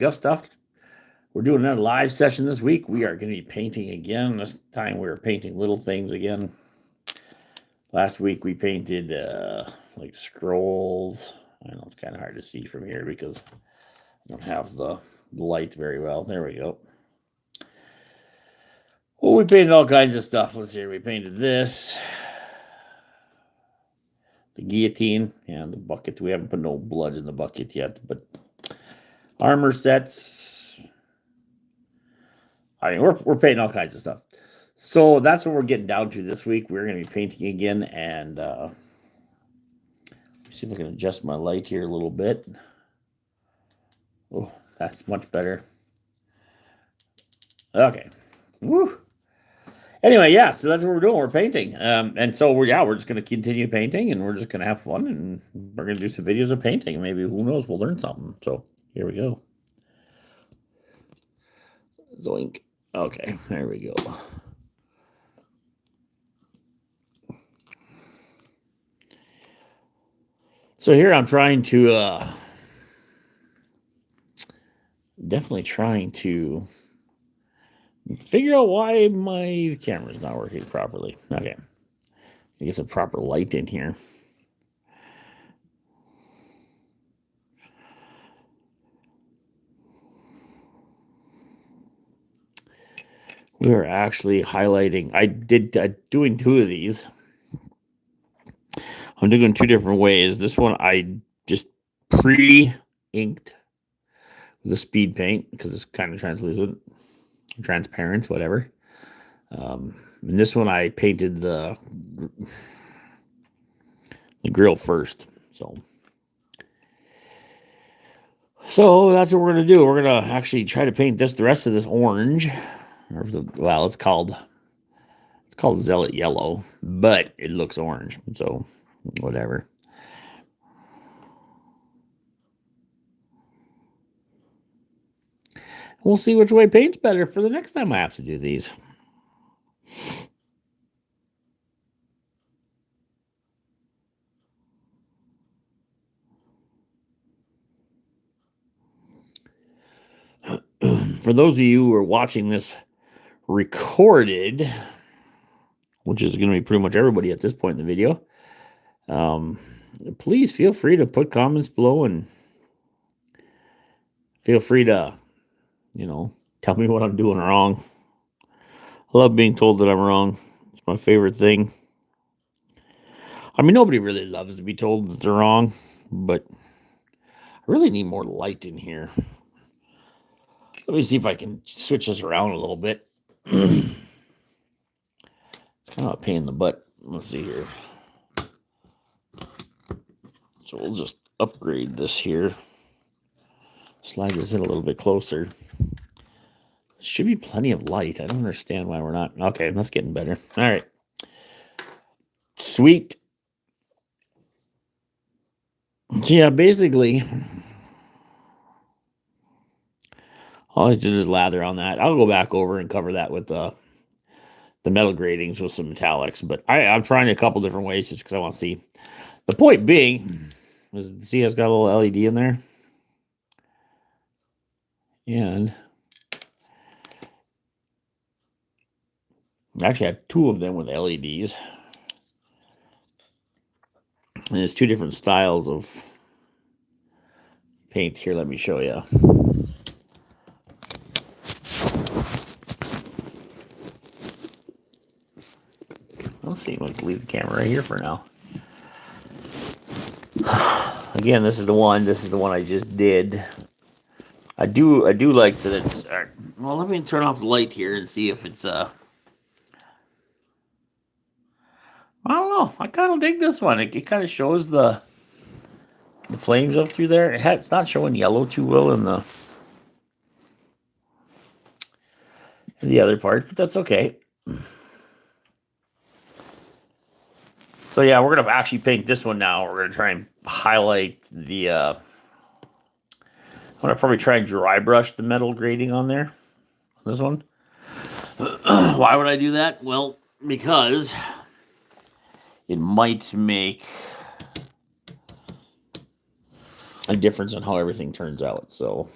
Guff Stuff. We're doing another live session this week. We are going to be painting again. This time we're painting little things again. Last week we painted like scrolls. I know it's kind of hard to see from here because I don't have the light very well. There we go. Well, we painted all kinds of stuff. Let's see. We painted this. The guillotine and the bucket. We haven't put no blood in the bucket yet, but armor sets. I mean, we're painting all kinds of stuff. So that's what we're getting down to this week. We're going to be painting again, and let me see if I can adjust my light here a little bit. Oh, that's much better. Okay. Woo. Anyway, yeah, so that's what we're doing. We're painting. And so we're just going to continue painting, and we're just going to have fun, and we're going to do some videos of painting. Maybe, who knows, we'll learn something. So here we go. Zoink. Okay, there we go. So here I'm trying to, definitely trying to figure out why my camera's not working properly. Okay. I get some proper light in here. We are actually highlighting. I did doing two of these. I'm doing two different ways. This one I just pre-inked with a speed paint because it's kind of translucent, transparent, whatever. And this one I painted the grill first. So that's what we're gonna do. We're gonna actually try to paint the rest of this orange. Well, it's called Zealot Yellow, but it looks orange. So whatever. We'll see which way paint's better for the next time I have to do these. For those of you who are watching this recorded, which is going to be pretty much everybody at this point in the video, please feel free to put comments below and feel free to, tell me what I'm doing wrong. I love being told that I'm wrong. It's my favorite thing. I mean, nobody really loves to be told that they're wrong, but I really need more light in here. Let me see if I can switch this around a little bit. It's kind of a pain in the butt. Let's see here. So we'll just upgrade this here. Slide this in a little bit closer. Should be plenty of light. I don't understand why we're not. Okay, that's getting better. All right. Sweet. So yeah, basically, all I did is lather on that. I'll go back over and cover that with the metal gratings with some metallics. But I'm trying a couple different ways just because I want to see. The point being, see it's got a little LED in there. And I actually have two of them with LEDs. And there's two different styles of paint. Here, let me show you. Let's see, let's leave the camera right here for now. Again, this is the one I just did. I do like that it's well, let me turn off the light here and see if it's I don't know. I kind of dig this one. It kind of shows the flames up through there. It's not showing yellow too well in the other part, but that's okay. So yeah, we're gonna actually paint this one now. We're gonna try and highlight the. I'm gonna probably try and dry brush the metal grating on there. This one. Why would I do that? Well, because it might make a difference in how everything turns out. So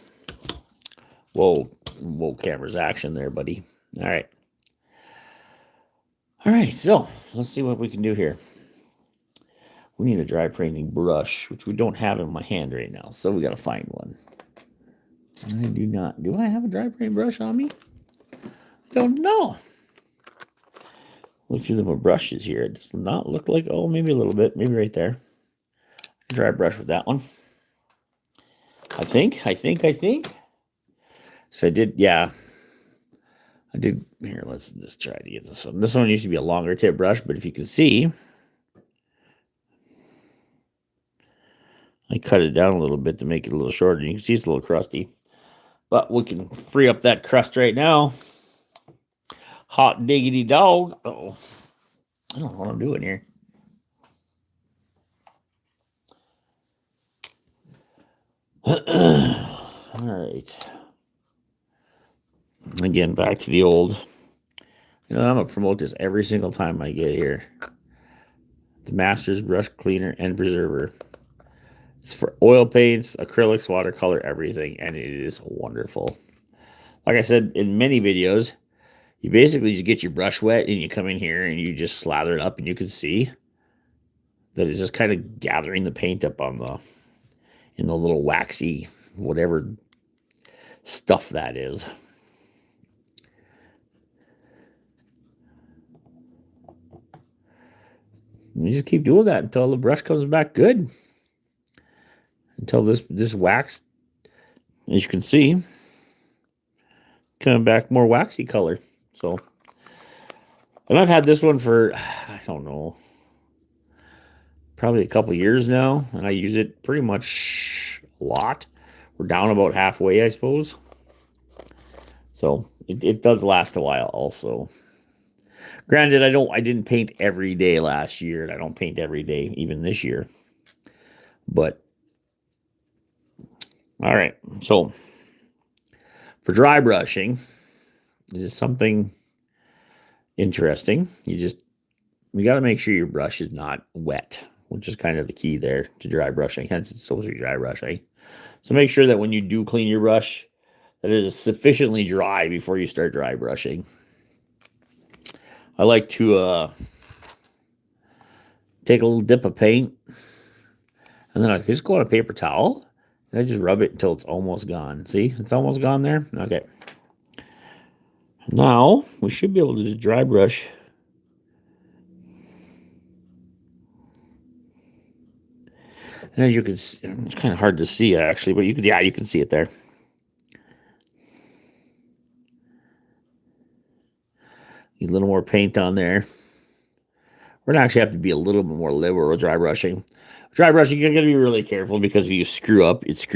Whoa, whoa, camera's action there, buddy. All right. All right, so let's see what we can do here. We need a dry painting brush, which we don't have in my hand right now, so we got to find one. I do not. Do I have a dry paint brush on me? I don't know. Look through the brushes here. It does not look like, oh, maybe a little bit. Maybe right there. Dry brush with that one. I think. So I did, yeah. I did, here, let's just try to get this one. This one used to be a longer tip brush, but if you can see, I cut it down a little bit to make it a little shorter. You can see it's a little crusty. But we can free up that crust right now. Hot diggity dog. Uh-oh. I don't know what I'm doing here. All right. Again, back to the old. You know, I'm going to promote this every single time I get here. The Masters Brush Cleaner and Preserver. It's for oil paints, acrylics, watercolor, everything, and it is wonderful. Like I said in many videos, you basically just get your brush wet and you come in here and you just slather it up, and you can see that it's just kind of gathering the paint up on in the little waxy whatever stuff that is. And you just keep doing that until the brush comes back good. Until this wax, as you can see, coming back more waxy color. So, and I've had this one for, I don't know, probably a couple years now, and I use it pretty much a lot. We're down about halfway, I suppose. So it does last a while also. Granted, I didn't paint every day last year, and I don't paint every day even this year. But all right, so for dry brushing, it is something interesting. You got to make sure your brush is not wet, which is kind of the key there to dry brushing. Hence, it's supposed to be dry brushing. So make sure that when you do clean your brush, that it is sufficiently dry before you start dry brushing. I like to take a little dip of paint, and then I just go on a paper towel, and I just rub it until it's almost gone. See, it's almost gone there? Okay. Now, we should be able to just dry brush. And as you can see, it's kind of hard to see actually, but you can see it there. Need a little more paint on there. We're gonna actually have to be a little bit more liberal with dry brushing. Dry brushing, you're gonna be really careful because if you screw up, it's.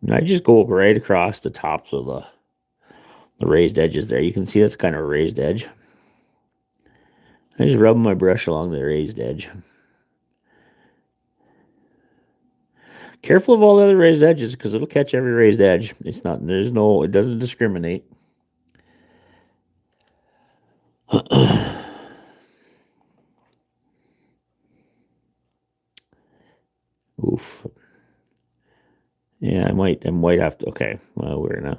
And I just go right across the tops of the raised edges there. You can see that's kind of a raised edge. I just rub my brush along the raised edge. Careful of all the other raised edges because it'll catch every raised edge. It doesn't discriminate. Oof. Yeah, I might have to. Okay, well, we're gonna.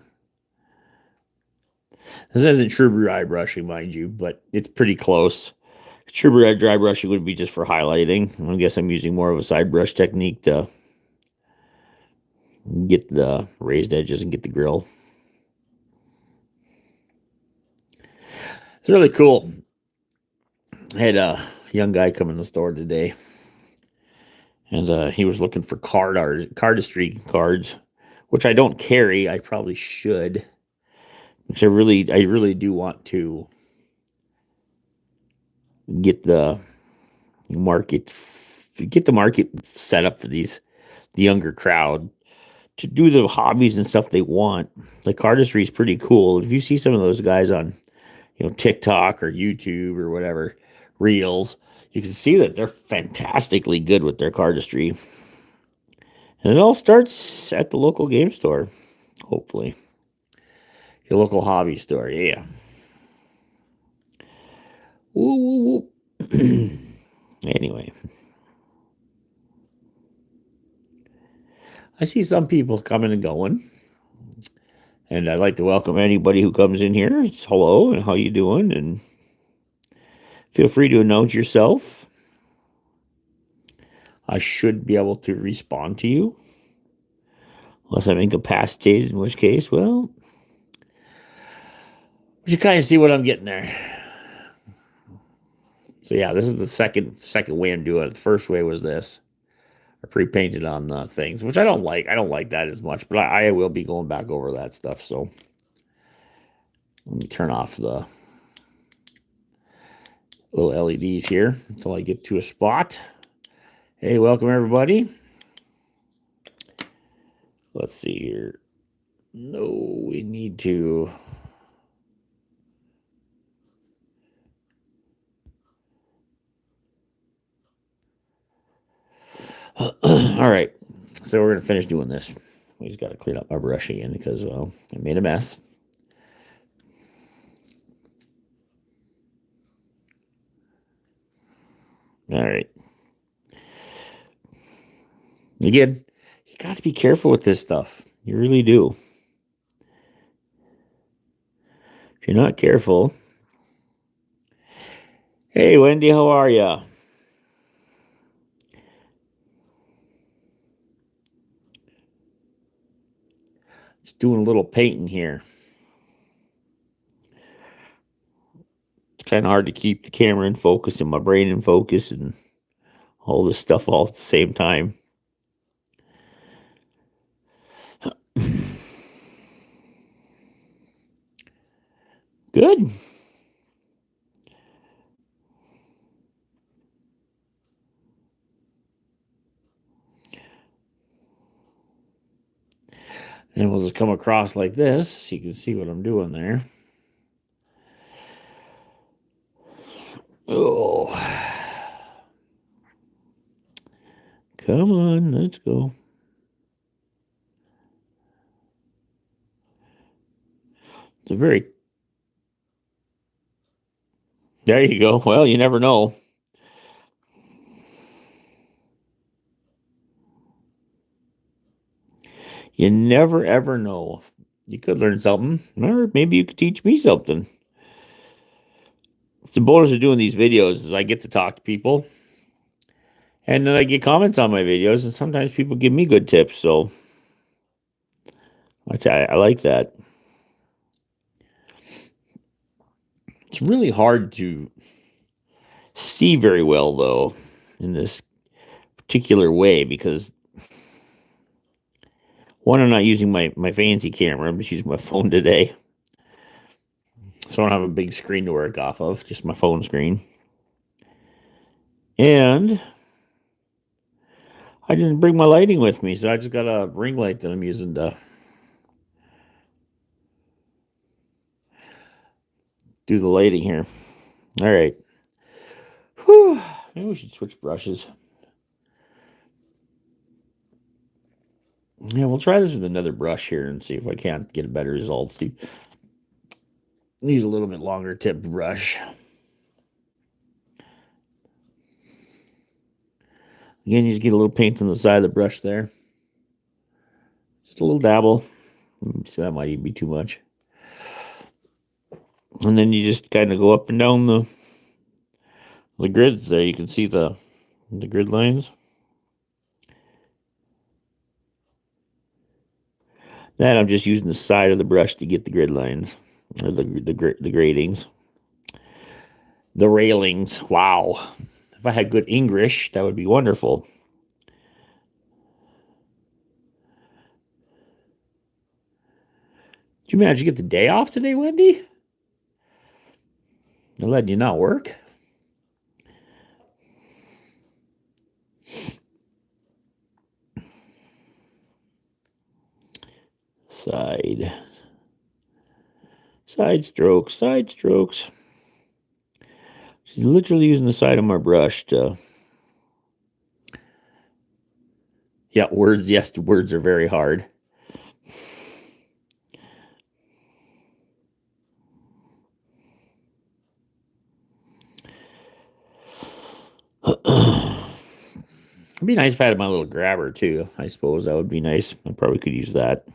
This isn't true dry brushing, mind you, but it's pretty close. True dry brushing would be just for highlighting. I guess I'm using more of a side brush technique to get the raised edges and get the grill. It's really cool. I had a young guy come in the store today, and he was looking for cardistry cards, which I don't carry. I probably should, because I really do want to get the market set up for the younger crowd to do the hobbies and stuff they want. The cardistry is pretty cool. If you see some of those guys on, TikTok or YouTube or whatever, Reels, you can see that they're fantastically good with their cardistry. And it all starts at the local game store, hopefully. Your local hobby store, yeah. Woo, woo, woo. Anyway. I see some people coming and going, and I'd like to welcome anybody who comes in here. It's hello and how you doing, and feel free to announce yourself. I should be able to respond to you, unless I'm incapacitated, in which case, well, you kind of see what I'm getting there. So yeah, this is the second way I'm doing it. The first way was this. I pre-painted on the things, which I don't like. I don't like that as much, but I will be going back over that stuff. So let me turn off the little LEDs here until I get to a spot. Hey, welcome everybody. Let's see here. No, we need to. All right. So we're going to finish doing this. We just got to clean up my brush again because, well, I made a mess. All right. Again, you got to be careful with this stuff. You really do. If you're not careful. Hey, Wendy, how are you? Just doing a little painting here. It's kind of hard to keep the camera in focus and my brain in focus and all this stuff all at the same time. Good. And we'll just come across like this. You can see what I'm doing there. Oh. Come on, let's go. It's a very. There you go. Well, you never know. You never ever know. You could learn something, or maybe you could teach me something. The bonus of doing these videos is I get to talk to people, and then I get comments on my videos, and sometimes people give me good tips. So I like that. It's really hard to see very well, though, in this particular way because one, I'm not using my fancy camera. I'm just using my phone today. So I don't have a big screen to work off of, just my phone screen. And I didn't bring my lighting with me, so I just got a ring light that I'm using to do the lighting here. All right. Whew. Maybe we should switch brushes. Yeah, we'll try this with another brush here and see if I can't get a better result. See, use a little bit longer tipped brush. Again, you just get a little paint on the side of the brush there. Just a little dabble. So that might even be too much. And then you just kind of go up and down the grids there. You can see the grid lines. That I'm just using the side of the brush to get the grid lines or the gratings, the railings. Wow! If I had good English, that would be wonderful. Did you manage to get the day off today, Wendy? I let you not work. Side strokes. She's literally using the side of my brush to. Yeah, words. Yes, the words are very hard. It'd be nice if I had my little grabber too. I suppose that would be nice. I probably could use that.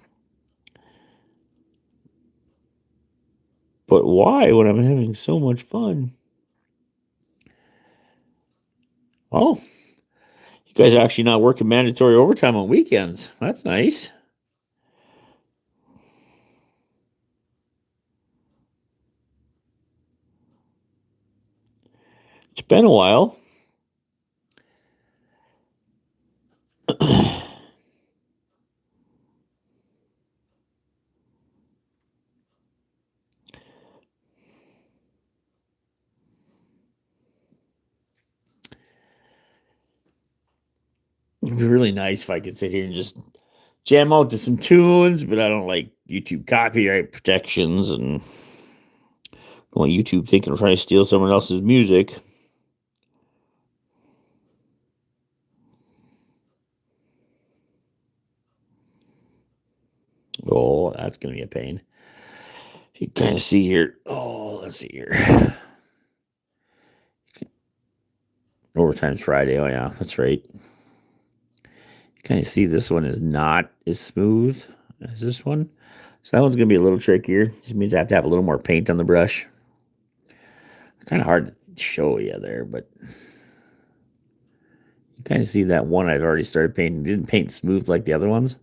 But why when I'm having so much fun? Oh, you guys are actually not working mandatory overtime on weekends. That's nice. It's been a while. It'd be really nice if I could sit here and just jam out to some tunes, but I don't like YouTube copyright protections and don't want YouTube thinking I'm trying to steal someone else's music. Oh, that's going to be a pain. You can kind of see here. Oh, let's see here. Overtime's Friday. Oh, yeah, that's right. You kind of see this one is not as smooth as this one. So that one's going to be a little trickier. Just means I have to have a little more paint on the brush. Kind of hard to show you there, but you kind of see that one I've already started painting. Didn't paint smooth like the other ones.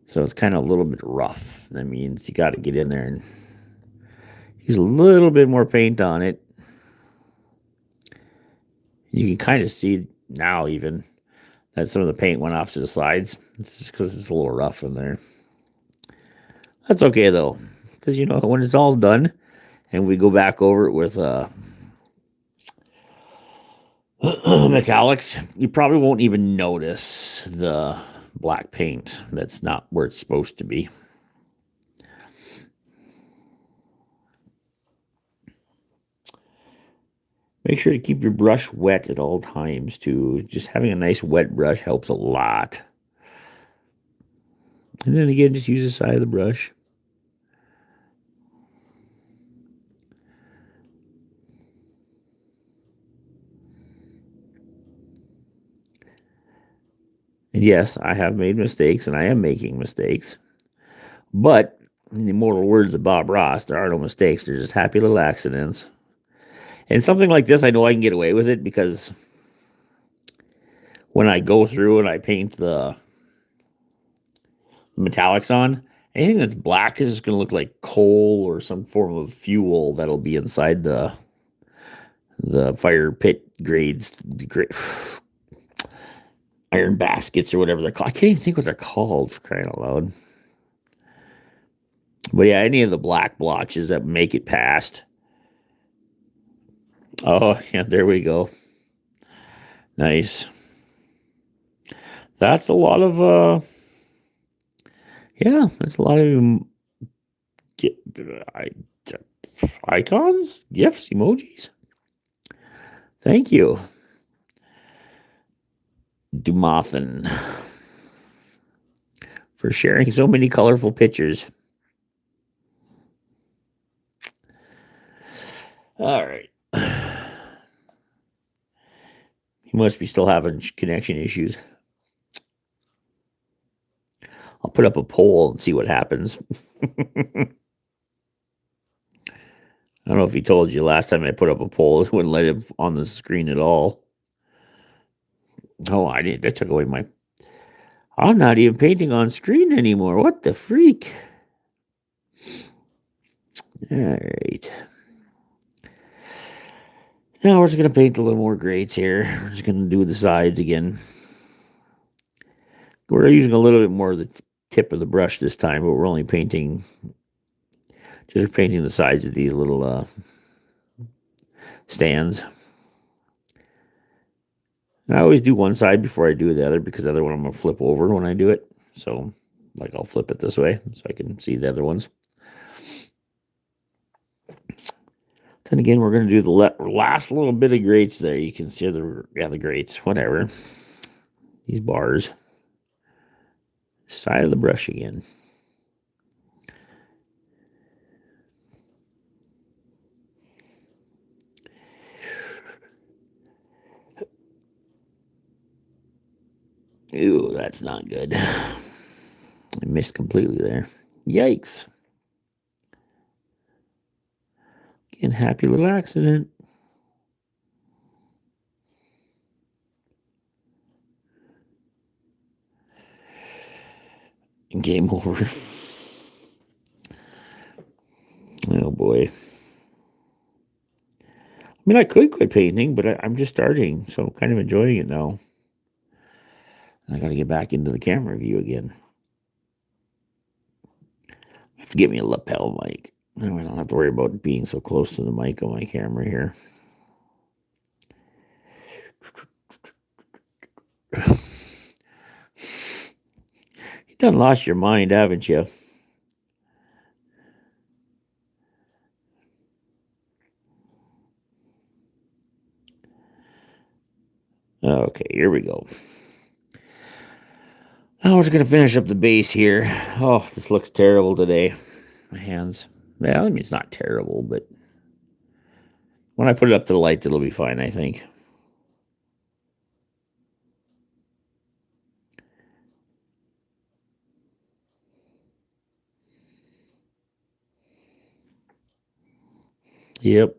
So it's kind of a little bit rough. That means you got to get in there and use a little bit more paint on it. You can kind of see now even that some of the paint went off to the sides. It's just because it's a little rough in there. That's okay though, because when it's all done and we go back over it with metallics, you probably won't even notice the black paint. That's not where it's supposed to be. Make sure to keep your brush wet at all times, too. Just having a nice wet brush helps a lot. And then again, just use the side of the brush. And yes, I have made mistakes and I am making mistakes. But in the immortal words of Bob Ross, there are no mistakes. They're just happy little accidents. And something like this, I know I can get away with it because when I go through and I paint the metallics on, anything that's black is just going to look like coal or some form of fuel that'll be inside the fire pit grades, iron baskets or whatever they're called. I can't even think what they're called for crying out loud. But yeah, any of the black blotches that make it past. Oh, yeah, there we go. Nice. That's a lot of yeah, that's a lot of icons, gifs, emojis. Thank you, Dumathan, for sharing so many colorful pictures. All right. He must be still having connection issues. I'll put up a poll and see what happens. I don't know if he told you last time I put up a poll, it wouldn't let him on the screen at all. Oh, I did. That took away my. I'm not even painting on screen anymore. What the freak? All right. Now we're just going to paint a little more grates here. We're just going to do the sides again. We're using a little bit more of the tip of the brush this time, but we're only painting, just painting the sides of these little stands. And I always do one side before I do the other because the other one I'm going to flip over when I do it. So, like, I'll flip it this way so I can see the other ones. Then again, we're going to do the last little bit of grates there. You can see the grates, whatever. These bars. Side of the brush again. Ew, that's not good. I missed completely there. Yikes. Again, happy little accident. Game over. Oh boy. I mean, I could quit painting, but I'm just starting, so I'm kind of enjoying it now. I got to get back into the camera view again. I have to get me a lapel mic. That way I don't have to worry about being so close to the mic on my camera here. You done lost your mind, haven't you? Okay, here we go. Now we're just going to finish up the base here. Oh, this looks terrible today. My hands. Well, I mean, it's not terrible, but when I put it up to the light, it'll be fine, I think. Yep.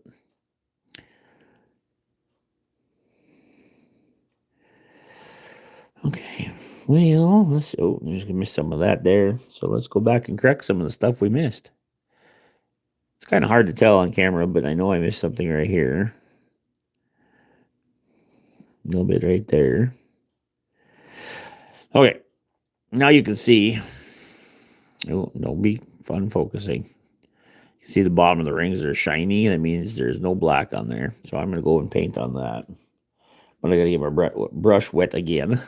Okay. Well, let's. Oh, there's gonna miss some of that there. So let's go back and correct some of the stuff we missed. It's kind of hard to tell on camera, but I know I missed something right here. A little bit right there. Okay. Now you can see. Oh, no, be fun focusing. You see the bottom of the rings are shiny. That means there's no black on there. So I'm gonna go and paint on that. But I gotta get my brush wet again.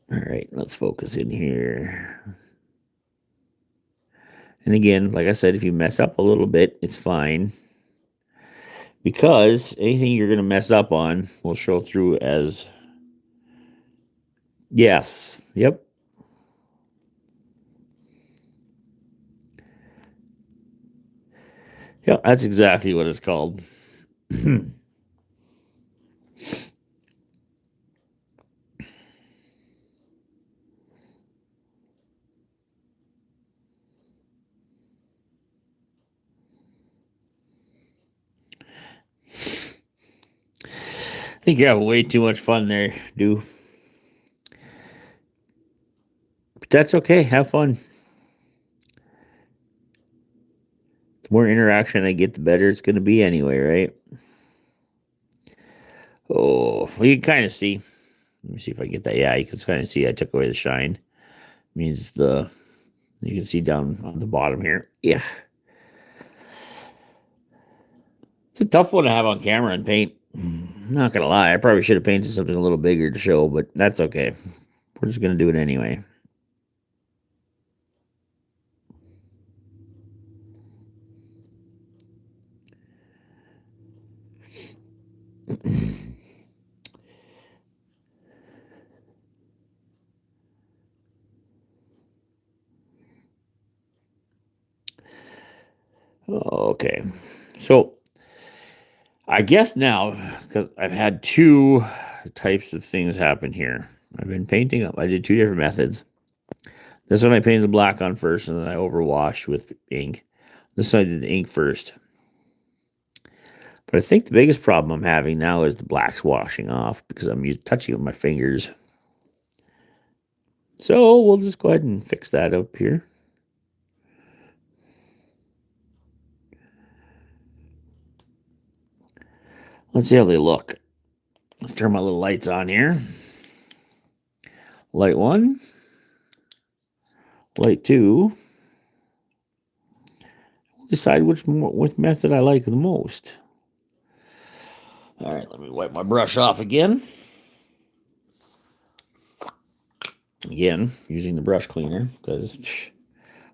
All right, let's focus in here. And again, like I said, if you mess up a little bit, it's fine. Because anything you're going to mess up on will show through as yes. Yep. Yeah, that's exactly what it's called. I think you're having way too much fun there, dude. But that's okay. Have fun. The more interaction I get, the better it's going to be anyway, right? Oh, well, you can kind of see. Let me see if I get that. Yeah, you can kind of see I took away the shine. Means you can see down on the bottom here. Yeah. It's a tough one to have on camera and paint. Not gonna lie, I probably should have painted something a little bigger to show, but that's okay. We're just gonna do it anyway. Okay, so I guess now because I've had two types of things happen here. I've been painting up. I did two different methods. This one I painted the black on first, and then I overwashed with ink. This one I did the ink first. But I think the biggest problem I'm having now is the black's washing off because I'm touching it with my fingers. So we'll just go ahead and fix that up here. Let's see how they look. Let's turn my little lights on here. Light one, light two. We'll decide which method I like the most. All right, let me wipe my brush off again. Again, using the brush cleaner because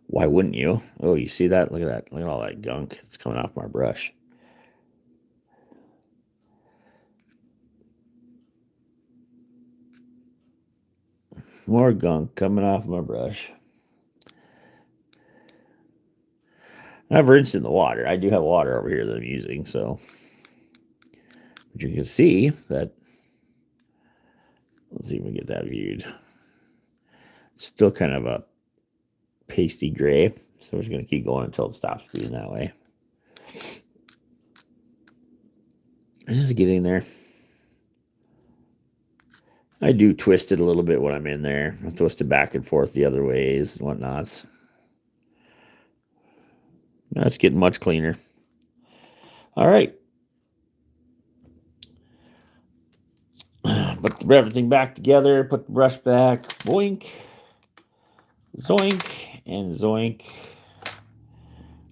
why wouldn't you? Oh, you see that? Look at that. Look at all that gunk that's coming off my brush. More gunk coming off my brush. I've rinsed in the water. I do have water over here that I'm using, so But you can see that, let's see if we can get that viewed. It's still kind of a pasty gray. So we're just going to keep going until it stops being that way. And just getting there. I do twist it a little bit when I'm in there. I twist it back and forth the other ways and whatnots. Now it's getting much cleaner. All right. Put everything back together. Put the brush back. Boink. Zoink. And zoink.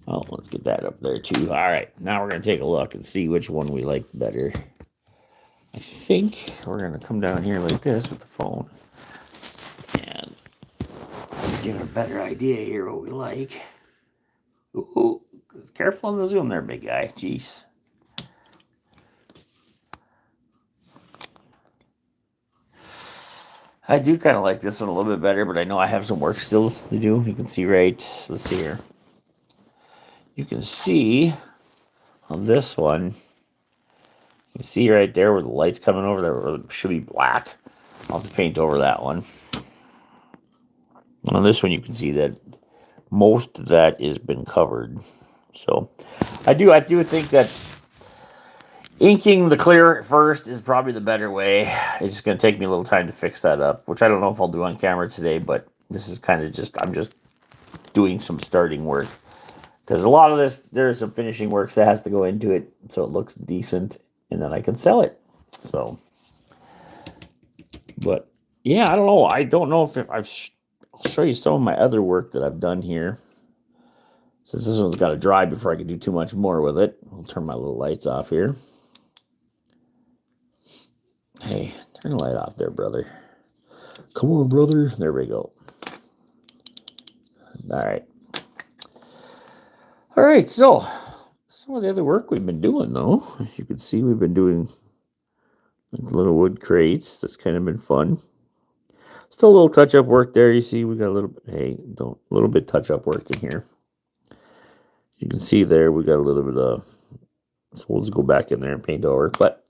Oh, let's get that up there too. All right. Now we're going to take a look and see which one we like better. I think we're going to come down here like this with the phone. And get a better idea here what we like. Ooh, careful on the zoom there, big guy. Jeez. I do kind of like this one a little bit better, but I know I have some work still to do. You can see right, let's see here. You can see on this one, you can see right there where the light's coming over there, should be black. I'll have to paint over that one. On this one, you can see that most of that has been covered. So I do think that inking the clear first is probably the better way. It's just going to take me a little time to fix that up, which I don't know if I'll do on camera today, but this is kind of just, I'm just doing some starting work. Because a lot of this, there's some finishing works that has to go into it so it looks decent, and then I can sell it. So, but yeah, I don't know. I don't know if I'll show you some of my other work that I've done here. Since this one's got to dry before I can do too much more with it. I'll turn my little lights off here. Hey, turn the light off there, brother. Come on, brother. There we go. All right. All right, so some of the other work we've been doing, though, as you can see, we've been doing like little wood crates. That's kind of been fun. Still a little touch-up work there. You see, we got a little bit touch-up work in here. You can see there, we got a little bit of, so we'll just go back in there and paint over. But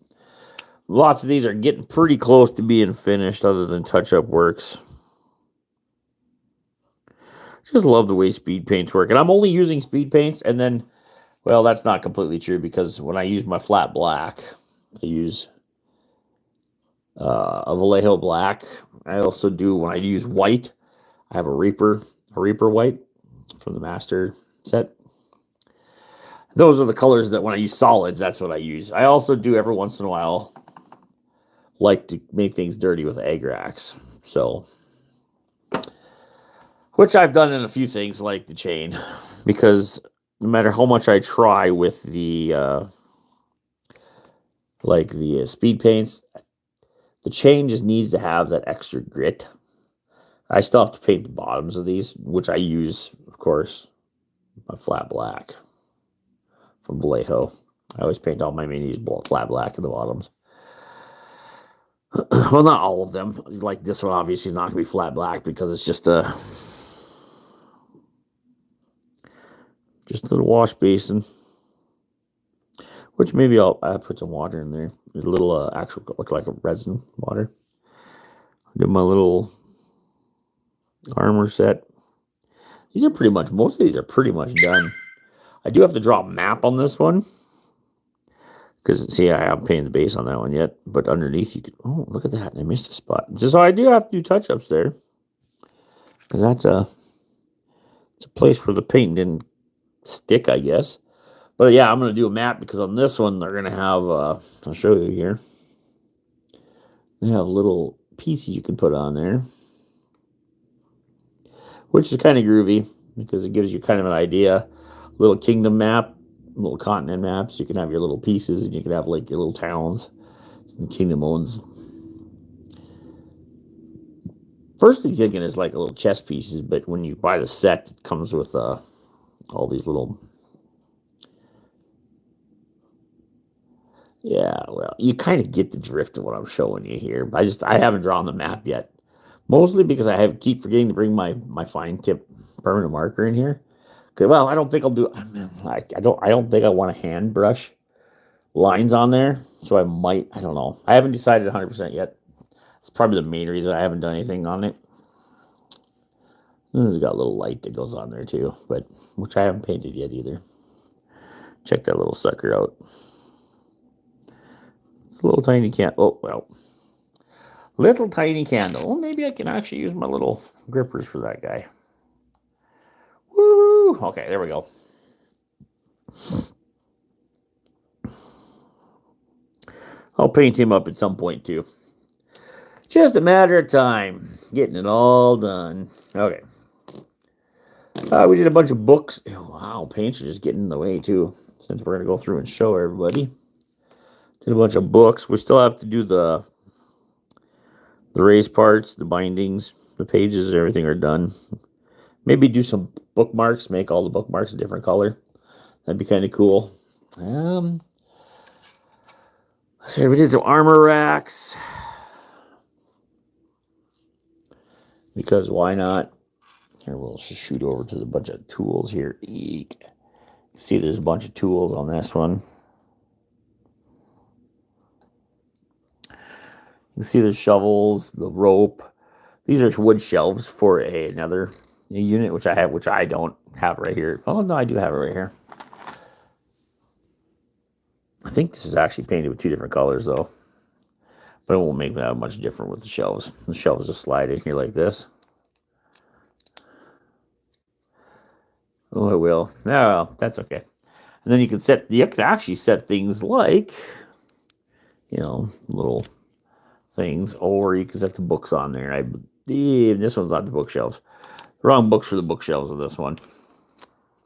lots of these are getting pretty close to being finished other than touch-up works. Just love the way speed paints work. And I'm only using speed paints, and then, well, that's not completely true because when I use my flat black, I use a Vallejo black. I also do, when I use white, I have a Reaper white from the Master set. Those are the colors that when I use solids, that's what I use. I also do every once in a while like to make things dirty with Agrax. So, which I've done in a few things like the chain, because no matter how much I try with the speed paints, the chain just needs to have that extra grit. I still have to paint the bottoms of these, which I use, of course, my flat black from Vallejo. I always paint all my minis flat black in the bottoms. Well, not all of them. Like this one, obviously, is not going to be flat black because it's just a little wash basin. Which maybe I'll put some water in there. A little actual, look like a resin water. Do my little armor set. These are pretty much, most of these are pretty much done. I do have to draw a map on this one. Because, see, I haven't painted the base on that one yet. But underneath, you could, oh, look at that. I missed a spot. So I do have to do touch-ups there. Because it's a place where the paint didn't stick, I guess. But, yeah, I'm going to do a map because on this one, they're going to have, I'll show you here. They have little pieces you can put on there. Which is kind of groovy because it gives you kind of an idea. Little kingdom map. Little continent maps. You can have your little pieces, and you can have like your little towns. The kingdom owns. First thing thinking is like a little chess pieces, but when you buy the set, it comes with all these little. Yeah, well, you kind of get the drift of what I'm showing you here. I haven't drawn the map yet, mostly because I keep forgetting to bring my fine tip permanent marker in here. Well, I don't think I'll do. I don't think I want a hand brush lines on there. So I don't know. I haven't decided 100% yet. It's probably the main reason I haven't done anything on it. It's got a little light that goes on there too, but which I haven't painted yet either. Check that little sucker out. It's a little tiny candle. Oh, well. Little tiny candle. Well, maybe I can actually use my little grippers for that guy. Woo! Okay, there we go. I'll paint him up at some point too. Just a matter of time. Getting it all done. Okay. We did a bunch of books. Oh, wow, paints are just getting in the way too. Since we're going to go through and show everybody. Did a bunch of books. We still have to do the raised parts, the bindings, the pages, everything are done. Maybe do some bookmarks, make all the bookmarks a different color. That'd be kind of cool. So we did some armor racks. Because why not? Here, we'll just shoot over to the bunch of tools here. Eek. See, there's a bunch of tools on this one. You can see the shovels, the rope. These are wood shelves for another unit, which I have, which I don't have right here. Oh, no, I do have it right here. I think this is actually painted with two different colors, though. But it won't make that much different with the shelves. The shelves just slide in here like this. Oh, it will. No, that's okay. And then you can actually set things like, little things, or you can set the books on there. I believe this one's not the bookshelves. The wrong books for the bookshelves of this one.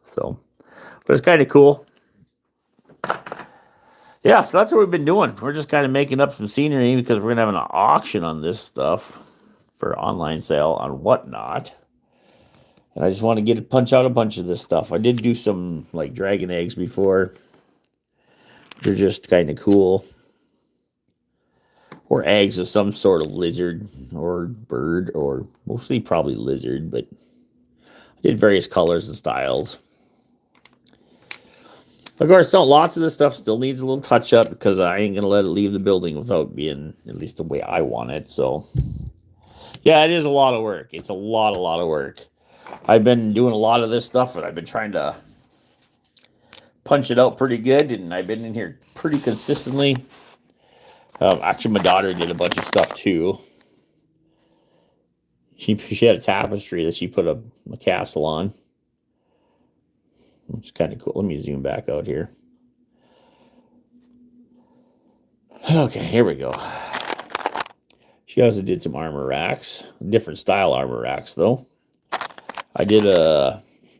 So, but it's kind of cool. Yeah, so that's what we've been doing. We're just kind of making up some scenery because we're going to have an auction on this stuff for online sale on Whatnot. And I just want to punch out a bunch of this stuff. I did do some like dragon eggs before. They're just kind of cool. Or eggs of some sort of lizard or bird, or mostly probably lizard, but I did various colors and styles. Of course, lots of this stuff still needs a little touch up because I ain't going to let it leave the building without being at least the way I want it. So, yeah, it is a lot of work. It's a lot of work. I've been doing a lot of this stuff, and I've been trying to punch it out pretty good, and I've been in here pretty consistently. Actually, my daughter did a bunch of stuff, too. She had a tapestry that she put a castle on. Which is kind of cool. Let me zoom back out here. Okay, here we go. She also did some armor racks. Different style armor racks, though. I did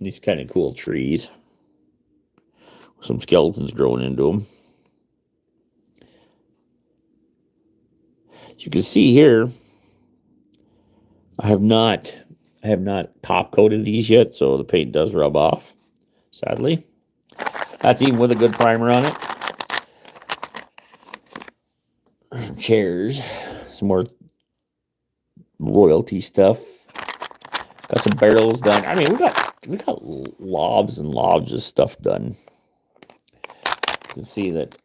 these kind of cool trees. Some skeletons growing into them. As you can see here, I have not top coated these yet, so the paint does rub off. Sadly, that's even with a good primer on it. Some chairs, some more royalty stuff. Got some barrels done. I mean, we got lobs and lobs of stuff done. You can see that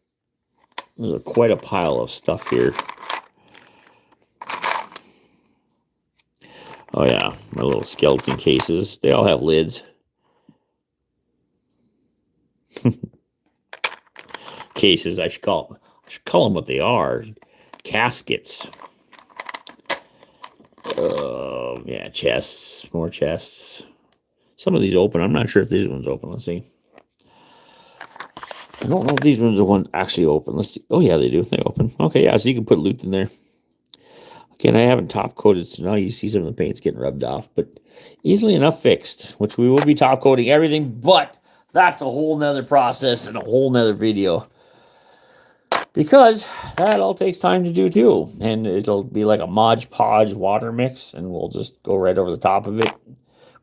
there's quite a pile of stuff here. Oh yeah, my little skeleton cases. They all have lids. Cases, I should call them what they are. Caskets. Yeah, chests, more chests. Some of these open. I'm not sure if these ones open. Let's see. I don't know if these ones are actually open. Let's see. Oh yeah, they do. They open. Okay, yeah, so you can put loot in there. Again, I haven't top coated, so now you see some of the paint's getting rubbed off, but easily enough fixed, which we will be top coating everything, but that's a whole nother process and a whole nother video. Because that all takes time to do too. And it'll be like a Mod Podge water mix, and we'll just go right over the top of it.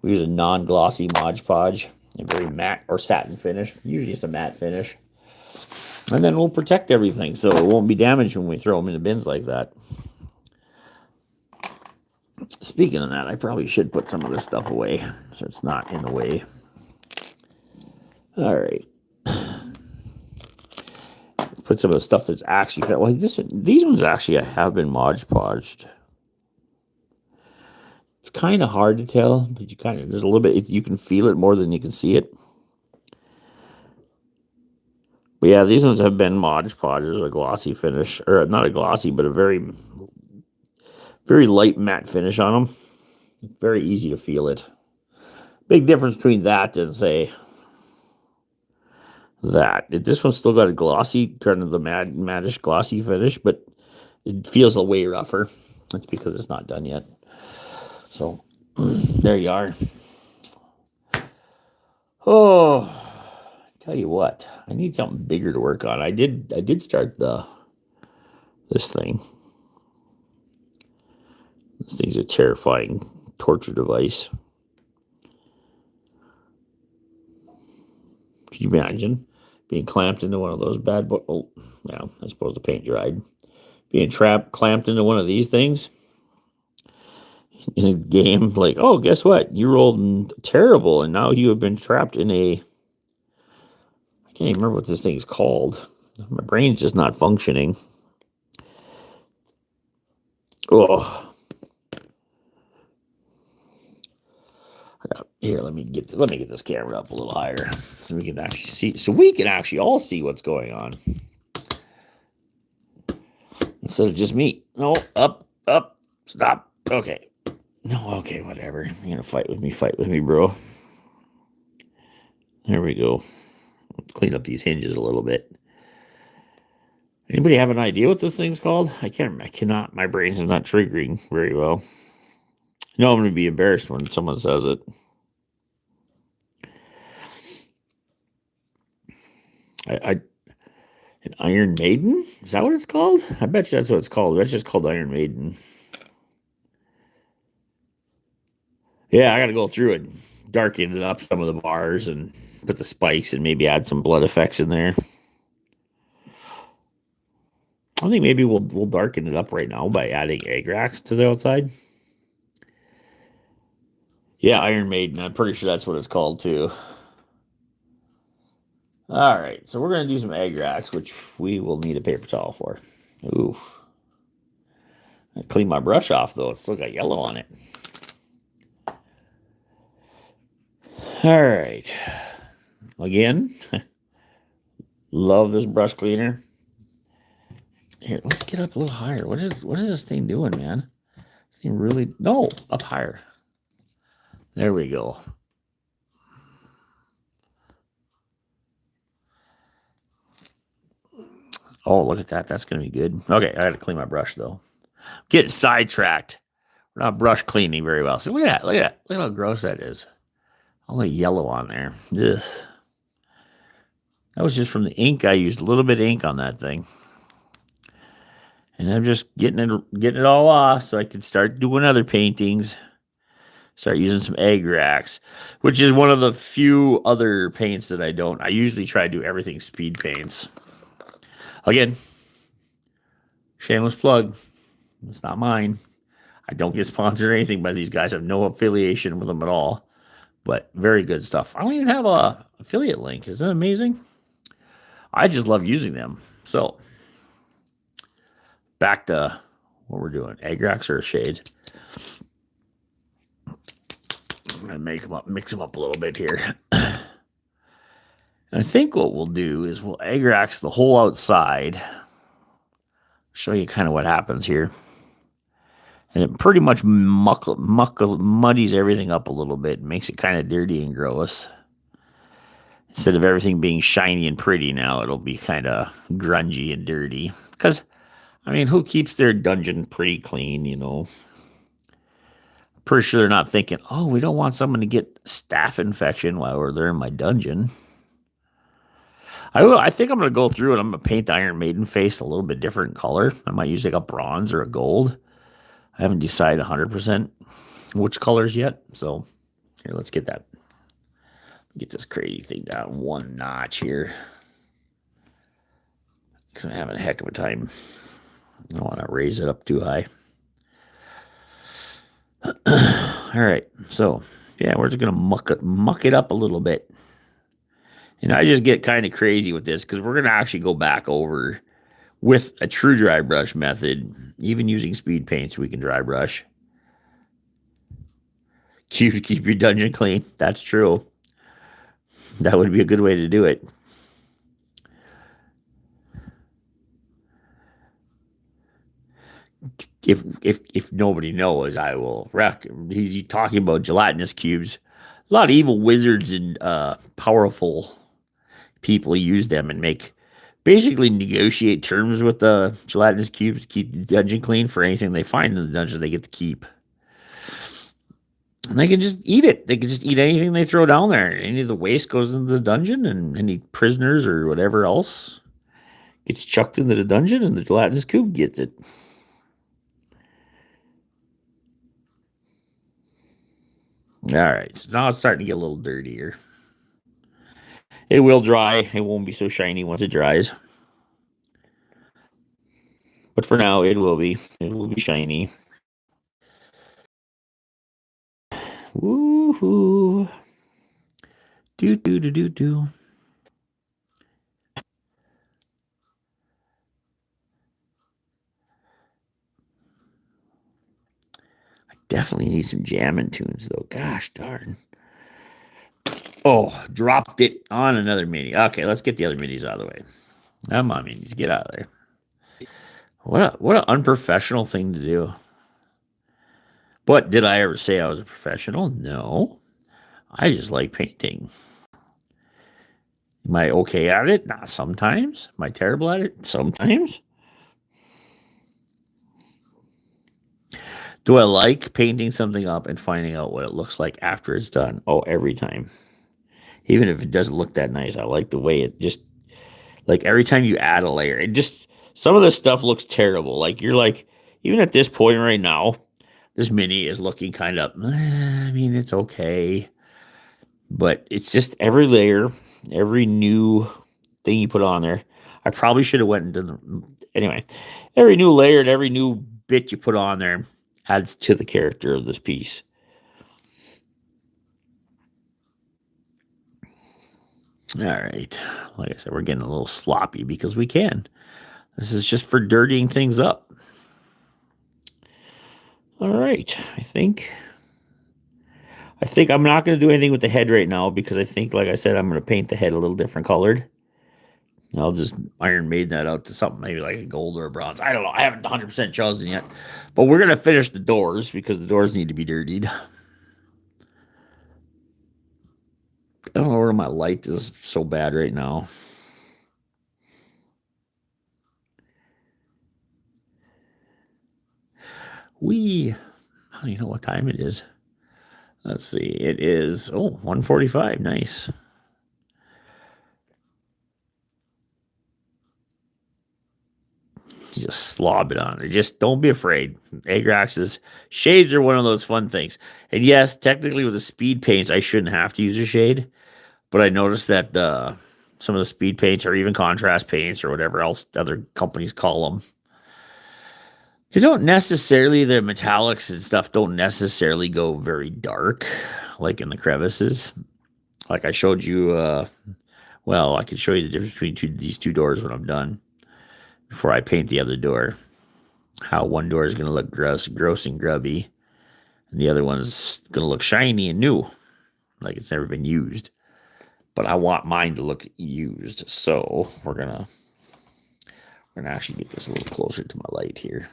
We use a non-glossy Mod Podge, a very matte or satin finish, usually it's a matte finish. And then we'll protect everything so it won't be damaged when we throw them in the bins like that. Speaking of that, I probably should put some of this stuff away so it's not in the way. All right. put some of the stuff that's actually well, these ones actually have been Mod Podged. It's kind of hard to tell, but there's a little bit, you can feel it more than you can see it. But yeah, these ones have been Mod Podged. There's a glossy finish, or not a glossy, but a very, very light matte finish on them. Very easy to feel it. Big difference between that and say that. This one's still got a glossy, kind of the mattish glossy finish, but it feels a way rougher. That's because it's not done yet. So there you are. Oh, tell you what, I need something bigger to work on. I did start this thing. This thing's a terrifying torture device. Could you imagine being clamped into one of those bad boys? Oh, well, I suppose the paint dried. Being clamped into one of these things in a game, like, oh, guess what? You rolled terrible, and now you have been trapped in a. I can't even remember what this thing is called. My brain's just not functioning. Oh. Here, let me get this camera up a little higher so we can actually see. So we can actually all see what's going on instead of just me. No, up, stop. Okay, no, okay, whatever. You're gonna fight with me, bro. There we go. Clean up these hinges a little bit. Anybody have an idea what this thing's called? I cannot. My brain is not triggering very well. No, I'm gonna be embarrassed when someone says it. An Iron Maiden? Is that what it's called? I bet you that's what it's called. That's just called Iron Maiden. Yeah, I got to go through it, darken it up some of the bars, and put the spikes and maybe add some blood effects in there. I think maybe we'll darken it up right now by adding Agrax to the outside. Yeah, Iron Maiden. I'm pretty sure that's what it's called too. All right, so we're gonna do some Agrax, which we will need a paper towel for. Oof. I clean my brush off though; it's still got yellow on it. All right. Again, love this brush cleaner. Here, let's get up a little higher. What is this thing doing, man? This thing really no up higher. There we go. Oh, look at that. That's gonna be good. Okay, I gotta clean my brush though. Get sidetracked. We're not brush cleaning very well. So look at that. Look at how gross that is. All the yellow on there. Ugh. That was just from the ink. I used a little bit of ink on that thing. And I'm just getting it all off so I can start doing other paintings. Start using some Agrax, which is one of the few other paints that I don't. I usually try to do everything speed paints. Again, shameless plug. It's not mine. I don't get sponsored or anything by these guys. I have no affiliation with them at all. But very good stuff. I don't even have a affiliate link. Isn't that amazing? I just love using them. So back to what we're doing. Agrax or a shade. I'm going to mix them up a little bit here. And I think what we'll do is we'll Agrax the whole outside. Show you kind of what happens here. And it pretty much muddies everything up a little bit. Makes it kind of dirty and gross. Instead of everything being shiny and pretty now, it'll be kind of grungy and dirty. Because, I mean, who keeps their dungeon pretty clean, you know? Pretty sure they're not thinking, oh, we don't want someone to get staph infection while they're in my dungeon. I think I'm going to go through and I'm going to paint the Iron Maiden face a little bit different color. I might use like a bronze or a gold. I haven't decided 100% which colors yet. So here, let's get that. Get this crazy thing down one notch here. Because I'm having a heck of a time. I don't want to raise it up too high. All right. So, yeah, we're just going to muck it up a little bit. And I just get kind of crazy with this because we're going to actually go back over with a true dry brush method, even using speed paints, we can dry brush. Keep your dungeon clean. That's true. That would be a good way to do it. If nobody knows, I will wreck. He's talking about gelatinous cubes. A lot of evil wizards and powerful people use them and make basically negotiate terms with the gelatinous cubes to keep the dungeon clean for anything they find in the dungeon they get to keep. And they can just eat it. They can just eat anything they throw down there. Any of the waste goes into the dungeon, and any prisoners or whatever else gets chucked into the dungeon, and the gelatinous cube gets it. All right, so now it's starting to get a little dirtier. It will dry. It won't be so shiny once it dries. But for now, it will be. It will be shiny. Woohoo! Do do do do do. I definitely need some jamming tunes though. Gosh darn. Oh, dropped it on another mini. Okay, let's get the other minis out of the way. Come on, minis, get out of there. What an unprofessional thing to do. But did I ever say I was a professional? No. I just like painting. Am I okay at it? Not sometimes. Am I terrible at it? Sometimes. Do I like painting something up and finding out what it looks like after it's done? Oh, every time. Even if it doesn't look that nice, I like the way it just like every time you add a layer, it just some of this stuff looks terrible. Like you're like, even at this point right now, this mini is looking kind of. I mean, it's okay, but it's just every layer, every new thing you put on there. I probably should have went and done anyway. Every new layer and every new bit you put on there adds to the character of this piece. All right, like I said, we're getting a little sloppy because we can. This is just for dirtying things up. All right, I think I'm not going to do anything with the head right now because I think, like I said, I'm going to paint the head a little different colored. I'll just Iron Maiden that out to something maybe like a gold or a bronze. I don't know. I haven't 100% chosen yet. But we're going to finish the doors because the doors need to be dirtied. I don't know where my light is so bad right now. We, I don't even know what time it is. Let's see. It is, 1:45. Nice. Just slob it on it. Just don't be afraid. Agrax's shades are one of those fun things. And yes, technically with the speed paints, I shouldn't have to use a shade. But I noticed that some of the speed paints or even contrast paints or whatever else other companies call them, they don't necessarily, the metallics and stuff don't necessarily go very dark, like in the crevices. Like I showed you, well, I could show you the difference between these two doors when I'm done before I paint the other door. How one door is going to look gross and grubby, and the other one's going to look shiny and new, like it's never been used. But I want mine to look used, so we're gonna actually get this a little closer to my light here.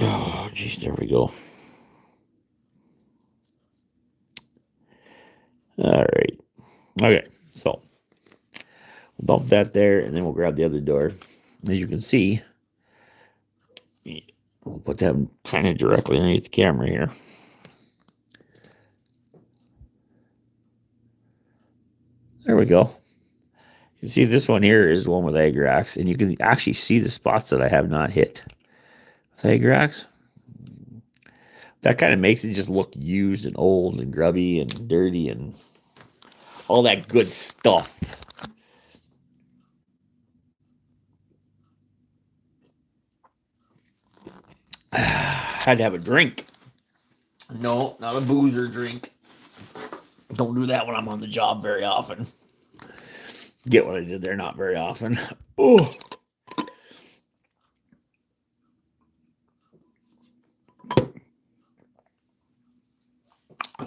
Oh, geez, there we go. All right. Okay, so we'll bump that there, and then we'll grab the other door. As you can see, we'll put them kind of directly underneath the camera here. There we go. You can see this one here is the one with Agrax, and you can actually see the spots that I have not hit with Agrax. That kind of makes it just look used and old and grubby and dirty and all that good stuff. Had to have a drink. No, not a boozer drink. Don't do that when I'm on the job very often. Get what I did there? Not very often. Oh.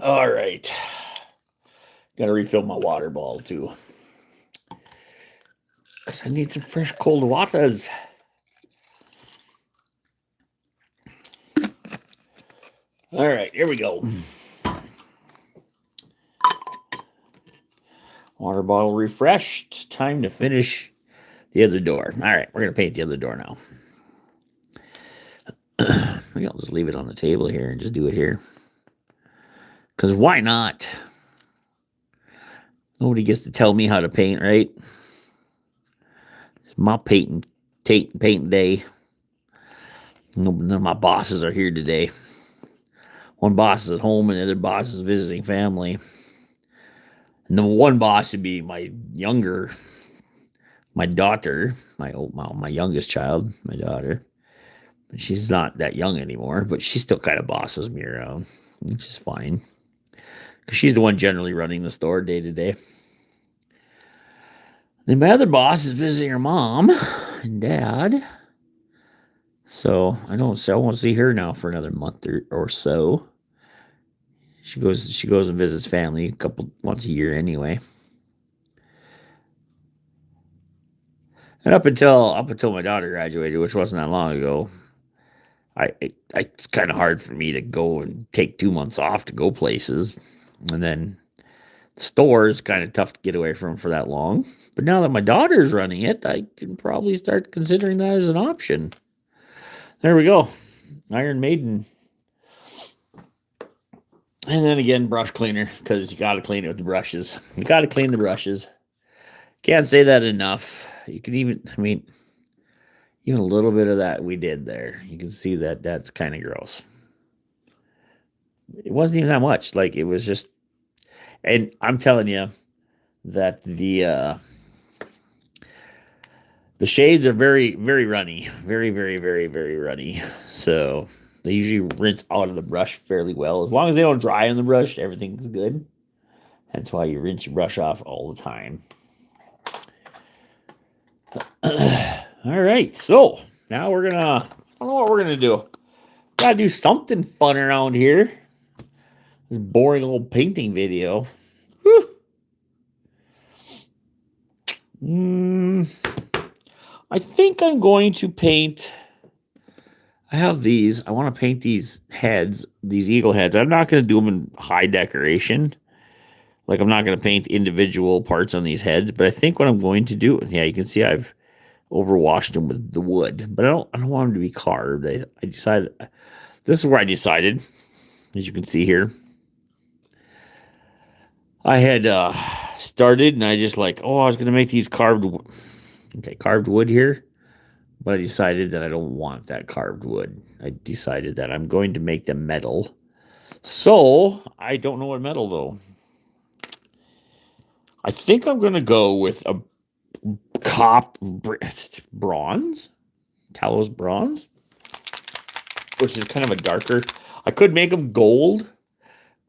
All right. Got to refill my water bottle too. Because I need some fresh cold waters. All right, here we go. Water bottle refreshed. Time to finish the other door. All right, we're going to paint the other door now. Maybe I'll just leave it on the table here and just do it here. Because why not? Nobody gets to tell me how to paint, right? It's my painting day. None of my bosses are here today. One boss is at home and the other boss is visiting family. And the one boss would be my daughter, my youngest child, my daughter. She's not that young anymore, but she still kind of bosses me around, which is fine. Because she's the one generally running the store day to day. Then my other boss is visiting her mom and dad. So I won't see her now for another month or so. She goes and visits family once a year anyway. And up until my daughter graduated, which wasn't that long ago, it's kind of hard for me to go and take 2 months off to go places. And then the store is kind of tough to get away from for that long. But now that my daughter's running it, I can probably start considering that as an option. There we go. Iron Maiden. And then again, brush cleaner, because you got to clean it with the brushes. You got to clean the brushes. Can't say that enough. You can even a little bit of that we did there. You can see that that's kind of gross. It wasn't even that much. Like, it was just, and I'm telling you that the shades are very, very runny. Very, very, very, very runny. So they usually rinse out of the brush fairly well. As long as they don't dry on the brush, everything's good. That's why you rinse your brush off all the time. All right, so now I don't know what we're gonna do. Gotta do something fun around here. This boring old painting video. I think I'm going to paint. I have these. I want to paint these heads, these eagle heads. I'm not going to do them in high decoration. Like, I'm not going to paint individual parts on these heads, but I think what I'm going to do, yeah, you can see I've overwashed them with the wood, but I don't want them to be carved. I decided, this is where I decided, as you can see here. I had started and I just I was going to make these carved wood here, but I decided that I don't want that carved wood. I decided that I'm going to make them metal. So I don't know what metal though. I think I'm going to go with a bronze, Talos bronze, which is kind of a darker. I could make them gold,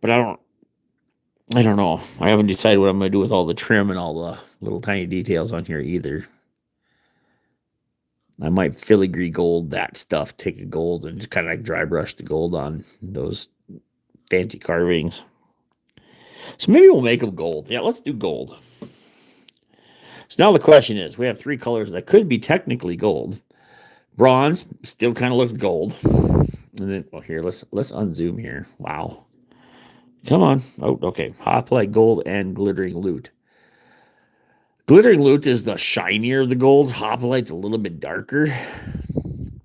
but I don't know. I haven't decided what I'm going to do with all the trim and all the little tiny details on here either. I might filigree gold that stuff, take a gold and just kind of dry brush the gold on those fancy carvings. So maybe we'll make them gold. Yeah, let's do gold. So now the question is, we have 3 colors that could be technically gold. Bronze still kind of looks gold. And then, here, let's unzoom here. Wow. Come on. Oh, okay. Hoplite gold and glittering loot. Glittering loot is the shinier of the golds. Hoplite's a little bit darker. And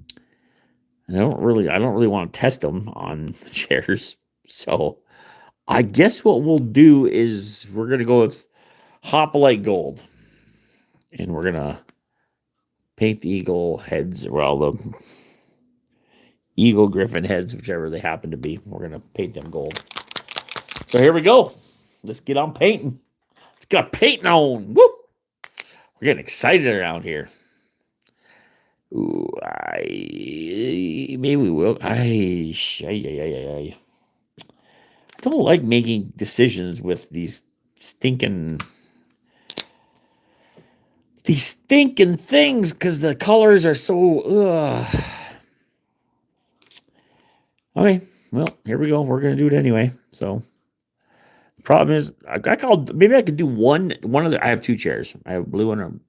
I don't really want to test them on the chairs. So I guess what we'll do is we're going to go with Hoplite gold. And we're going to paint the eagle heads, well, the eagle griffin heads, whichever they happen to be. We're going to paint them gold. So here we go. Let's get on painting. Let's get painting on. Woo! We're getting excited around here. Ooh, maybe we will. don't like making decisions with these stinking things because the colors are so. Okay, well, here we go. We're gonna do it anyway. So, problem is, I called. Maybe I could do one of the. I have two chairs. I have a blue one,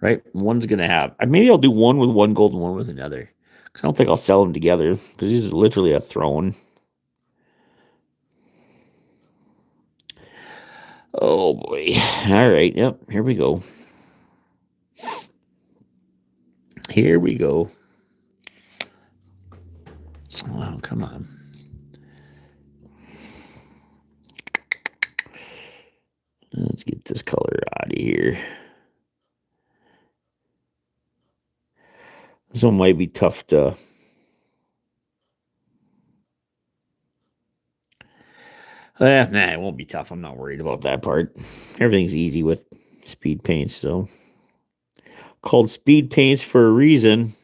right. One's gonna have. Maybe I'll do one with one gold and one with another. Because I don't think I'll sell them together. Because these are literally a throne. Oh boy! All right. Yep. Here we go. Here we go. Wow, come on. Let's get this color out of here. This one might be tough to. Nah, it won't be tough. I'm not worried about that part. Everything's easy with speed paints, so called speed paints for a reason.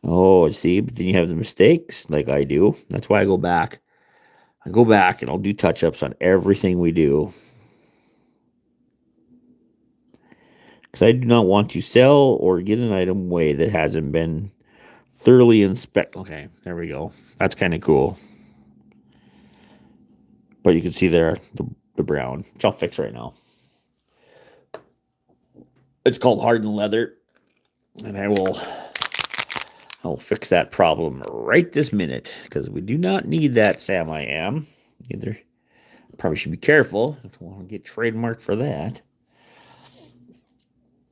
Oh, see, but then you have the mistakes like I do. That's why I go back. I go back and I'll do touch ups on everything we do. Because I do not want to sell or get an item away that hasn't been thoroughly inspected. Okay, there we go. That's kind of cool. But you can see there the brown, which I'll fix right now. It's called hardened leather, and I'll fix that problem right this minute because we do not need that. Sam, I am either. Probably should be careful. I don't want to get trademarked for that.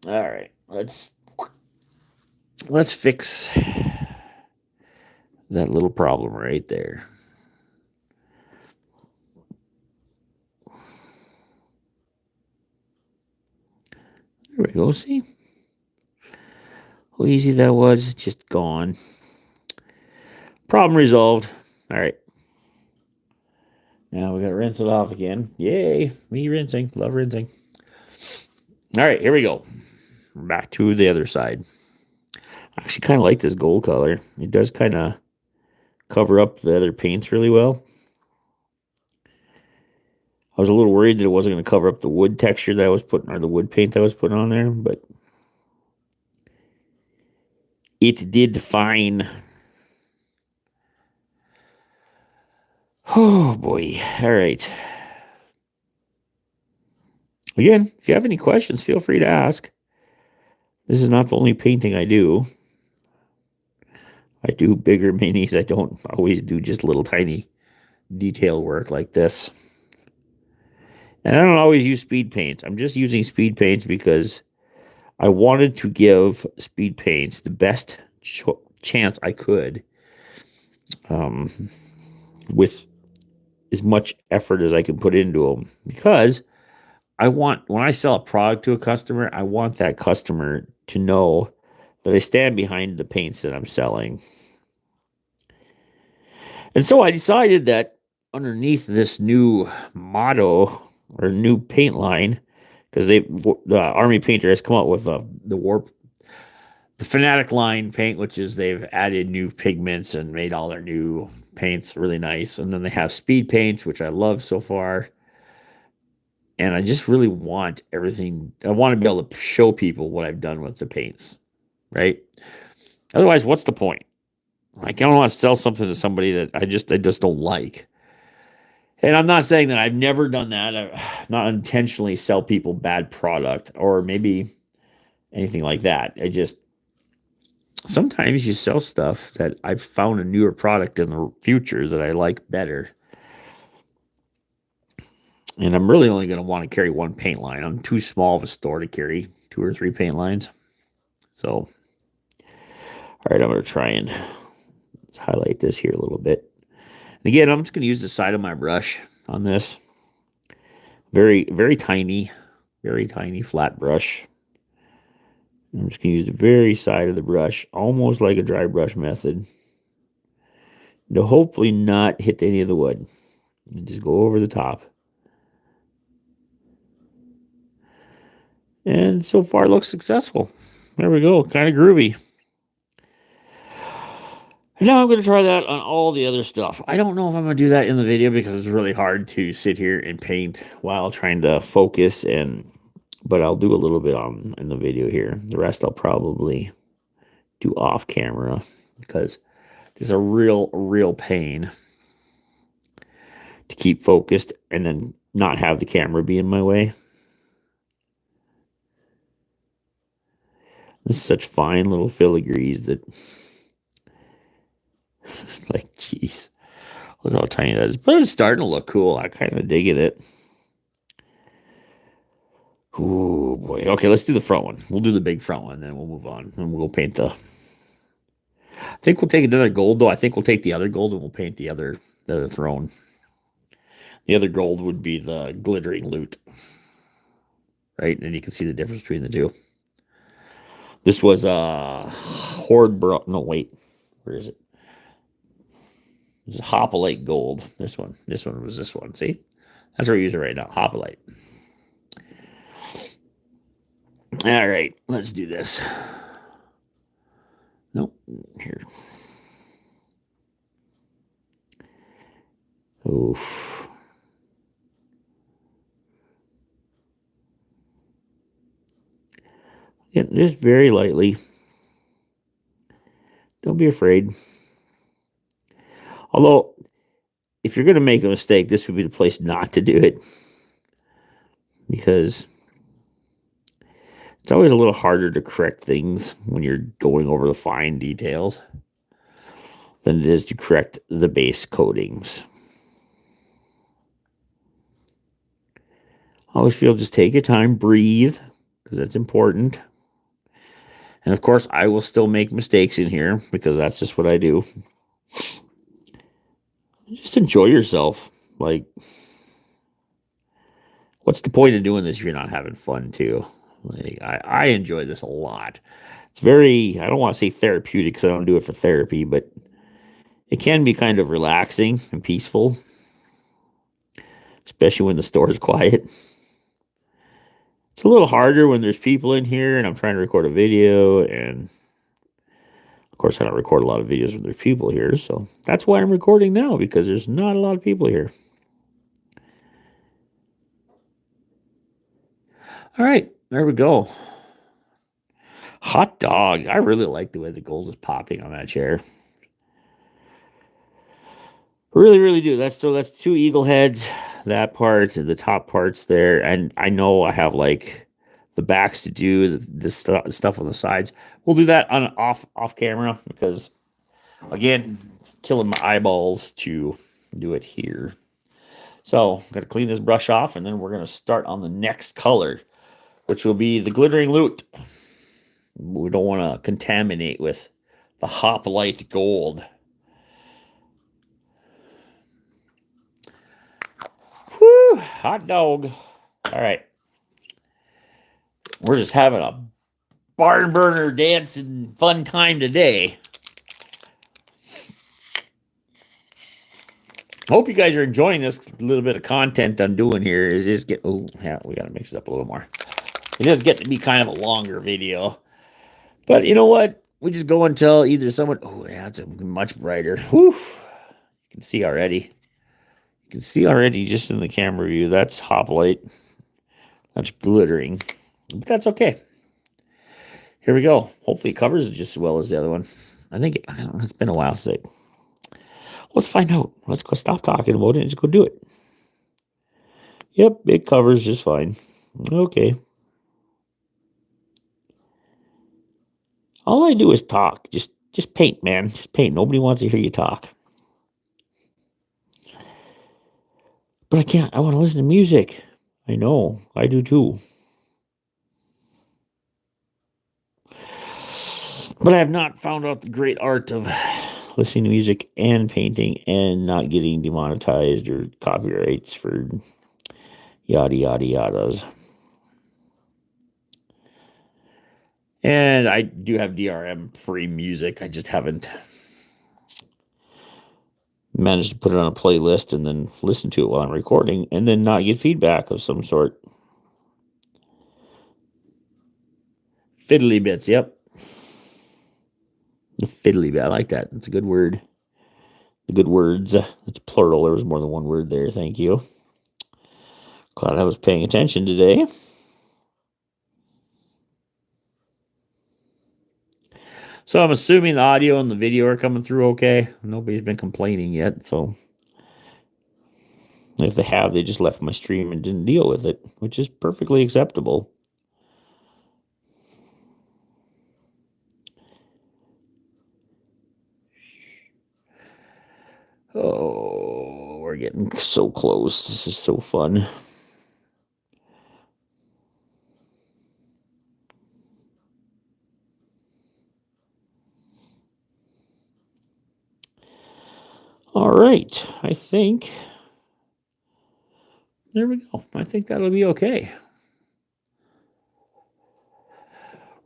All right, let's fix that little problem right there. There we go. See how easy that was? Just gone. Problem resolved. All right. Now we got to rinse it off again. Yay. Me rinsing. Love rinsing. All right. Here we go. Back to the other side. I actually kind of like this gold color. It does kind of cover up the other paints really well. I was a little worried that it wasn't going to cover up the wood texture that I was putting, or the wood paint that I was putting on there, but it did fine. Oh boy. All right. Again, if you have any questions, feel free to ask. This is not the only painting I do. I do bigger minis. I don't always do just little tiny detail work like this. And I don't always use speed paints. I'm just using speed paints because I wanted to give speed paints the best chance I could with as much effort as I can put into them. Because when I sell a product to a customer, I want that customer to know that I stand behind the paints that I'm selling. And so I decided that underneath this new motto or new paint line, because the Army Painter has come out with the Fanatic line paint, which is they've added new pigments and made all their new paints really nice. And then they have speed paints, which I love so far. And I just really want everything. I want to be able to show people what I've done with the paints, right? Otherwise, what's the point? Like, I don't want to sell something to somebody that I just don't like. And I'm not saying that I've never done that. I've not intentionally sell people bad product or maybe anything like that. I just sometimes you sell stuff that I've found a newer product in the future that I like better. And I'm really only going to want to carry one paint line. I'm too small of a store to carry 2 or 3 paint lines. So, all right, I'm going to try and highlight this here a little bit. And again, I'm just going to use the side of my brush on this. Very, very tiny flat brush. I'm just going to use the very side of the brush, almost like a dry brush method, to hopefully not hit any of the wood. And just go over the top. And so far, it looks successful. There we go. Kind of groovy. And now I'm going to try that on all the other stuff. I don't know if I'm going to do that in the video because it's really hard to sit here and paint while trying to focus, but I'll do a little bit on in the video here. The rest I'll probably do off camera because it's a real pain to keep focused and then not have the camera be in my way. This is such fine little filigrees that, like, jeez, look how tiny that is. But it's starting to look cool. I kind of digging it. Oh boy. Okay, let's do the front one. We'll do the big front one, then we'll move on and we'll paint the. I think we'll take another gold though. I think we'll take the other gold and we'll paint the other throne. The other gold would be the glittering loot, right? And you can see the difference between the two. This was a horde bro. No, wait, where is it? This is Hoplite gold. This one was this one. See, that's what we're using right now. Hoplite. All right, let's do this. Nope, here. Oof. Yeah, just very lightly. Don't be afraid. Although, if you're going to make a mistake, this would be the place not to do it. Because it's always a little harder to correct things when you're going over the fine details than it is to correct the base coatings. I always feel just take your time, breathe, because that's important. And of course, I will still make mistakes in here because that's just what I do. Just enjoy yourself. Like, what's the point of doing this if you're not having fun too? Like, I enjoy this a lot. It's very, I don't want to say therapeutic because I don't do it for therapy, but it can be kind of relaxing and peaceful, especially when the store is quiet. It's a little harder when there's people in here and I'm trying to record a video, and of course I don't record a lot of videos when there's people here, so that's why I'm recording now, because there's not a lot of people here. All right, there we go. Hot dog. I really like the way the gold is popping on that chair. Really do. That's two eagle heads, that part, the top parts there, and I know I have like the backs to do the stuff on the sides. We'll do that on off camera because again, it's killing my eyeballs to do it here. So I'm gonna clean this brush off, and then we're gonna start on the next color, which will be the glittering loot. We don't want to contaminate with the hoplite gold. Whew, hot dog. All right. We're just having a barn burner dancing fun time today. Hope you guys are enjoying this little bit of content I'm doing here. It is we got to mix it up a little more. It is getting to be kind of a longer video. But you know what? We just go until either someone... Oh, yeah, it's much brighter. Whew. You can see already. You can see already just in the camera view. That's hoplite. That's glittering. But that's okay. Here we go. Hopefully it covers it just as well as the other one. I don't know, it's been a while since let's find out. Let's go stop talking about it and just go do it. Yep, it covers just fine. Okay. All I do is talk. Just paint, man. Just paint. Nobody wants to hear you talk. But I can't. I want to listen to music. I know. I do too. But I have not found out the great art of listening to music and painting and not getting demonetized or copyrights for yada yadas. And I do have DRM free music. I just haven't managed to put it on a playlist and then listen to it while I'm recording and then not get feedback of some sort. Fiddly bits, yep. Fiddly, I like that. That's a good word. The good words. It's plural. There was more than one word there. Thank you. Glad I was paying attention today. So I'm assuming the audio and the video are coming through okay. Nobody's been complaining yet. So if they have, they just left my stream and didn't deal with it, which is perfectly acceptable. Oh, we're getting so close. This is so fun. All right. I think there we go. I think that'll be okay.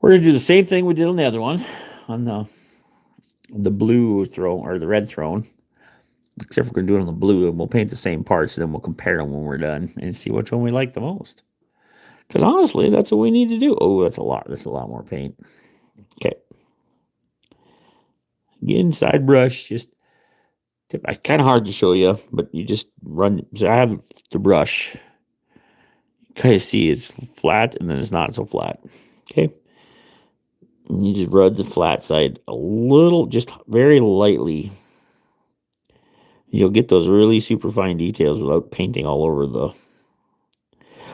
We're going to do the same thing we did on the other one, on the blue throne or the red throne. Except we're going to do it on the blue, and we'll paint the same parts, and then we'll compare them when we're done and see which one we like the most. Because honestly, that's what we need to do. Oh, that's a lot. That's a lot more paint. Okay. Again, side brush. Just it's kind of hard to show you, but you just run. So I have the brush. You kind of see it's flat, and then it's not so flat. Okay. And you just rub the flat side a little, just very lightly. You'll get those really super fine details without painting all over the.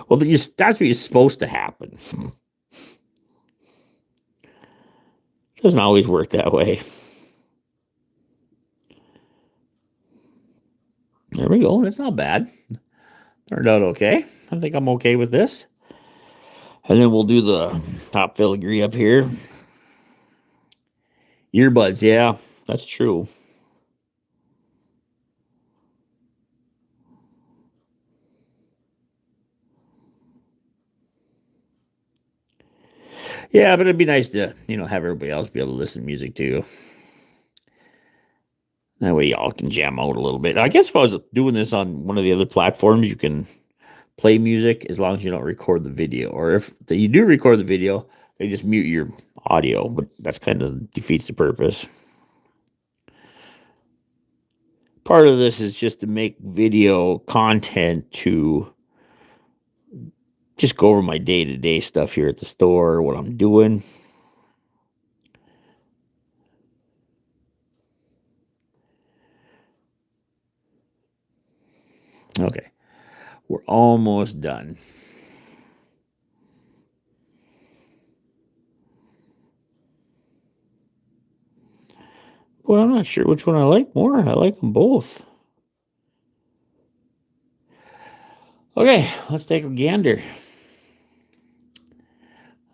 Well, that's what is supposed to happen. It doesn't always work that way. There we go. That's not bad. Turned out okay. I think I'm okay with this. And then we'll do the top filigree up here. Earbuds, yeah, that's true. Yeah, but it'd be nice to, have everybody else be able to listen to music too. That way y'all can jam out a little bit. I guess if I was doing this on one of the other platforms, you can play music as long as you don't record the video. Or if you do record the video, they just mute your audio, but that's kind of defeats the purpose. Part of this is just to make video content to just go over my day-to-day stuff here at the store, what I'm doing. Okay. We're almost done. Well, I'm not sure which one I like more. I like them both. Okay, let's take a gander.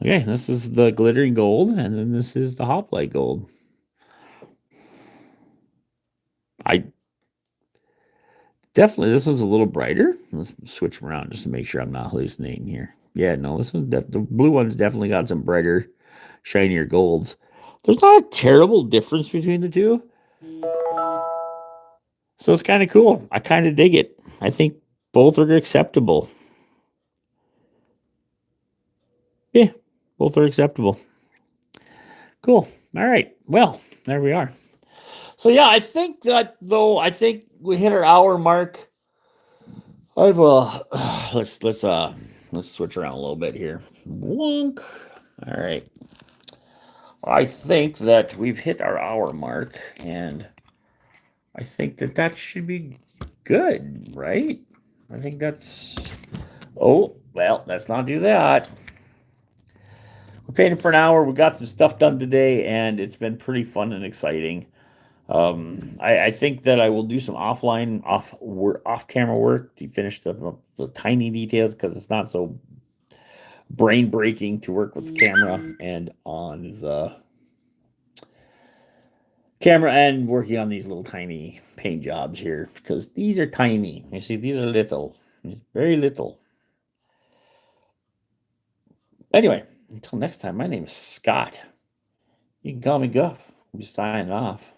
Okay, this is the glittering gold, and then this is the hoplite gold. I definitely, this one's a little brighter. Let's switch them around just to make sure I'm not hallucinating here. Yeah, no, this one, the blue one's definitely got some brighter, shinier golds. There's not a terrible difference between the two. So it's kind of cool. I kind of dig it. I think both are acceptable. Yeah, both are acceptable. Cool. All right. Well, there we are. So yeah, I think that though I think we hit our hour mark. I've let's switch around a little bit here. Wonk. All right. I think that we've hit our hour mark, and I think that should be good, right? I think that's. Oh well, let's not do that. We're painting for an hour. We got some stuff done today, and it's been pretty fun and exciting. I think that I will do some off camera work to finish the tiny details because it's not so brain breaking to work with the camera and on the camera and working on these little tiny paint jobs here because these are tiny. You see, these are little, very little. Anyway, until next time, my name is Scott. You can call me Guff. I'm signing off.